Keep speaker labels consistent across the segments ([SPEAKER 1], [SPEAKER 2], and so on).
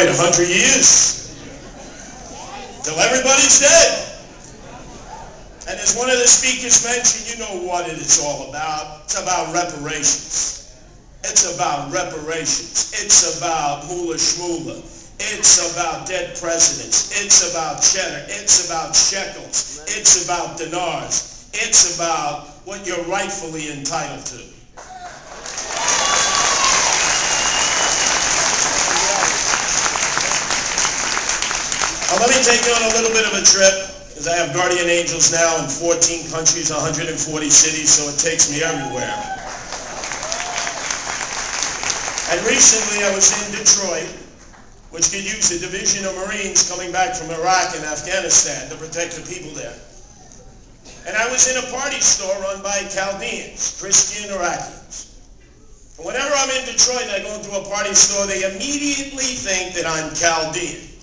[SPEAKER 1] wait 100 years till everybody's dead. And as one of the speakers mentioned, you know what it is all about. It's about reparations. It's about reparations. It's about moolah shmoolah. It's about dead presidents. It's about cheddar. It's about shekels. It's about dinars. It's about what you're rightfully entitled to. Now, let me take you on a little bit of a trip, because I have guardian angels now in 14 countries, 140 cities, so it takes me everywhere. And recently I was in Detroit, which could use a division of Marines coming back from Iraq and Afghanistan to protect the people there. And I was in a party store run by Chaldeans, Christian Iraqis. And whenever I'm in Detroit and I go into a party store, they immediately think that I'm Chaldean.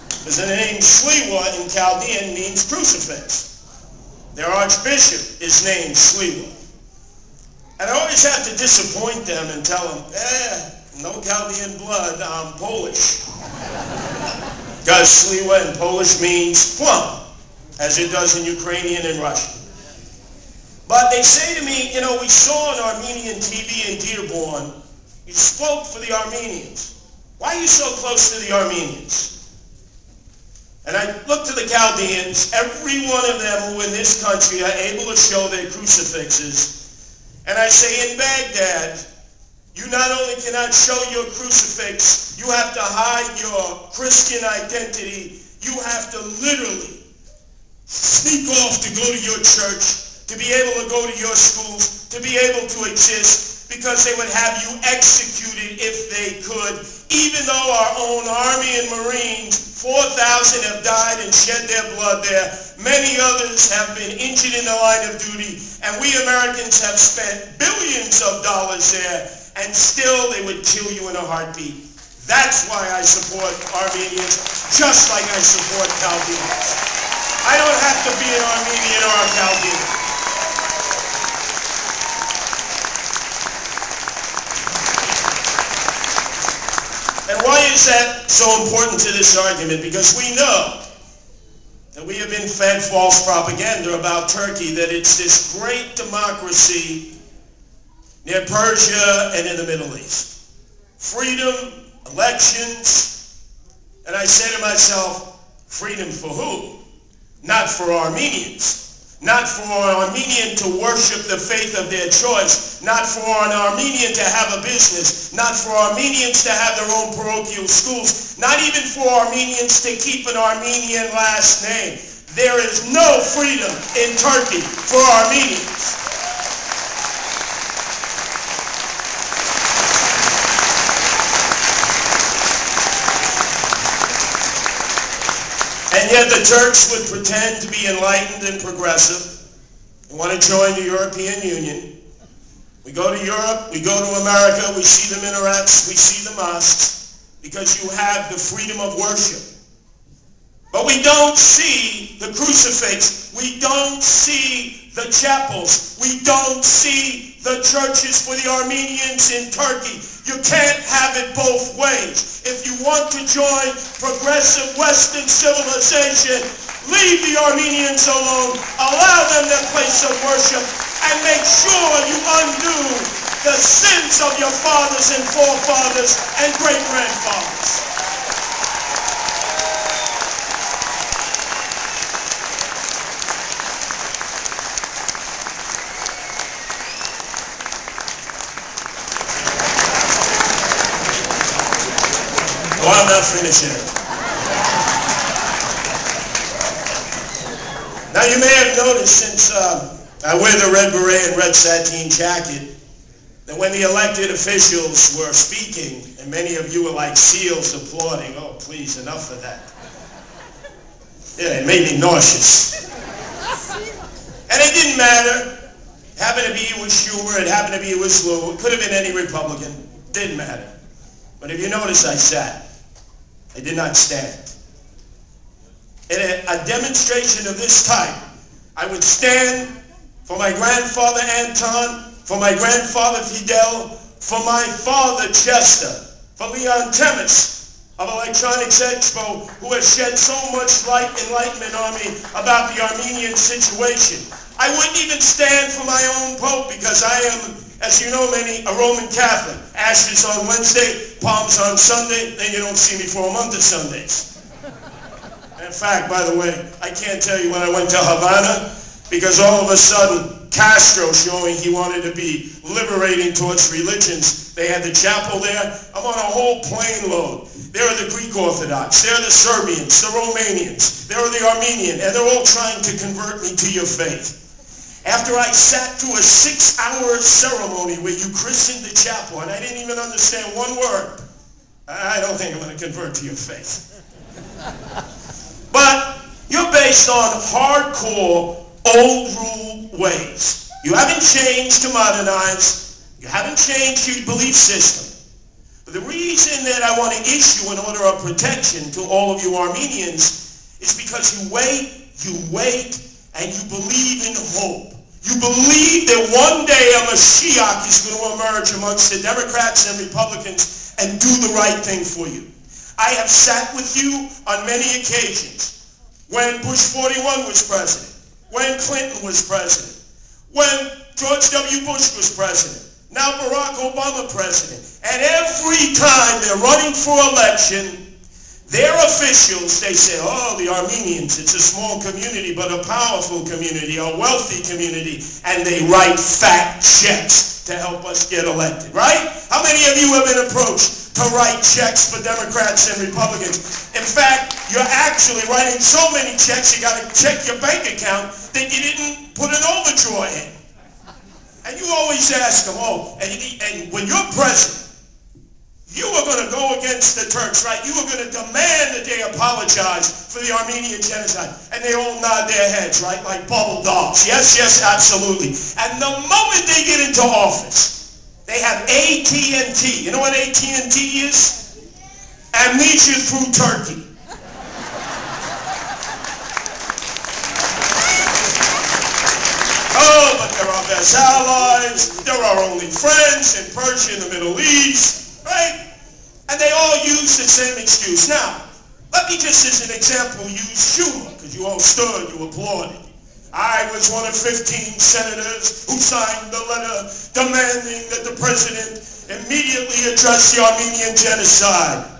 [SPEAKER 1] Because the name Sliwa in Chaldean means crucifix. Their archbishop is named Sliwa. And I always have to disappoint them and tell them, no Chaldean blood, I'm Polish. Because Sliwa in Polish means plum, as it does in Ukrainian and Russian. But they say to me, you know, we saw on Armenian TV in Dearborn, you spoke for the Armenians. Why are you so close to the Armenians? And I look to the Chaldeans, every one of them who in this country are able to show their crucifixes. And I say, in Baghdad, you not only cannot show your crucifix, you have to hide your Christian identity. You have to literally sneak off to go to your church, to be able to go to your schools, to be able to exist, because they would have you executed if they could. Even though our own Army and Marines, 4,000 have died and shed their blood there. Many others have been injured in the line of duty, and we Americans have spent billions of dollars there, and still they would kill you in a heartbeat. That's why I support Armenians, just like I support Chaldeans. I don't have to be an Armenian or a Chaldean. And why is that so important to this argument? Because we know that we have been fed false propaganda about Turkey, that it's this great democracy near Persia and in the Middle East. Freedom, elections, and I say to myself, freedom for who? Not for Armenians. Not for an Armenian to worship the faith of their choice. Not for an Armenian to have a business. Not for Armenians to have their own parochial schools. Not even for Armenians to keep an Armenian last name. There is no freedom in Turkey for Armenians. And yet the Turks would pretend to be enlightened and progressive. They want to join the European Union. We go to Europe, we go to America, we see the minarets, we see the mosques, because you have the freedom of worship. But we don't see the crucifix. We don't see the chapels. We don't see the churches for the Armenians in Turkey. You can't have it both ways. If you want to join progressive Western civilization, leave the Armenians alone, allow them their place of worship, and make sure you undo the sins of your fathers and forefathers and great-grandfathers. I'm not finishing it. Now you may have noticed, since I wear the red beret and red sateen jacket, that when the elected officials were speaking, and many of you were like seals applauding, oh please, enough of that. Yeah, it made me nauseous. And it didn't matter. It happened to be it was Schumer, it happened to be it was Lou, it could have been any Republican, didn't matter. But if you notice, I sat. I did not stand. In a demonstration of this type, I would stand for my grandfather Anton, for my grandfather Fidel, for my father Chester, for Leon Temis, of Electronics Expo, who has shed so much light, enlightenment on me about the Armenian situation. I wouldn't even stand for my own Pope because I am, as you know many, a Roman Catholic. Ashes on Wednesday, palms on Sunday, then you don't see me for a month of Sundays. In fact, by the way, I can't tell you when I went to Havana, because all of a sudden, Castro showing he wanted to be liberating towards religions. They had the chapel there. I'm on a whole plane load. There are the Greek Orthodox, there are the Serbians, the Romanians, there are the Armenian, and they're all trying to convert me to your faith. After I sat through a 6-hour ceremony where you christened the chapel, and I didn't even understand one word, I don't think I'm going to convert to your faith. But you're based on hardcore, old rule ways. You haven't changed to modernize. You haven't changed your belief system. But the reason that I want to issue an order of protection to all of you Armenians is because you wait, and you believe in hope. You believe that one day a Mashiach is going to emerge amongst the Democrats and Republicans and do the right thing for you. I have sat with you on many occasions when Bush 41 was president, when Clinton was president, when George W. Bush was president, now Barack Obama president. And every time they're running for election, their officials, they say, oh, the Armenians, it's a small community, but a powerful community, a wealthy community, and they write fat checks to help us get elected, right? How many of you have been approached to write checks for Democrats and Republicans? In fact, you're actually writing so many checks, you got to check your bank account that you didn't put an overdraw in. And you always ask them, oh, and when you're president, you were going to go against the Turks, right? You were going to demand that they apologize for the Armenian genocide. And they all nod their heads, right? Like bubble dolls. Yes, yes, absolutely. And the moment they get into office, they have AT&T. You know what AT&T is? Amnesia through Turkey. Oh, but they're our best allies. They're our only friends in Persia, in the Middle East. Right? And they all use the same excuse. Now, let me just as an example use Schumer, because you all stood, you applauded. I was one of 15 senators who signed the letter demanding that the president immediately address the Armenian genocide.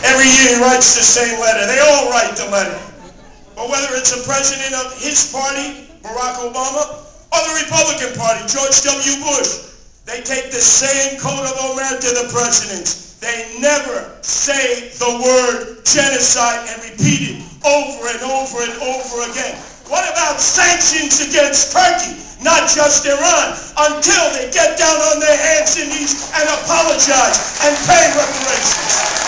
[SPEAKER 1] Every year he writes the same letter. They all write the letter. But whether it's a president of his party, Barack Obama, or the Republican Party, George W. Bush, they take the same code of omer to the presidents. They never say the word genocide and repeat it over and over and over again. What about sanctions against Turkey? Not just Iran, until they get down on their hands and knees and apologize and pay reparations.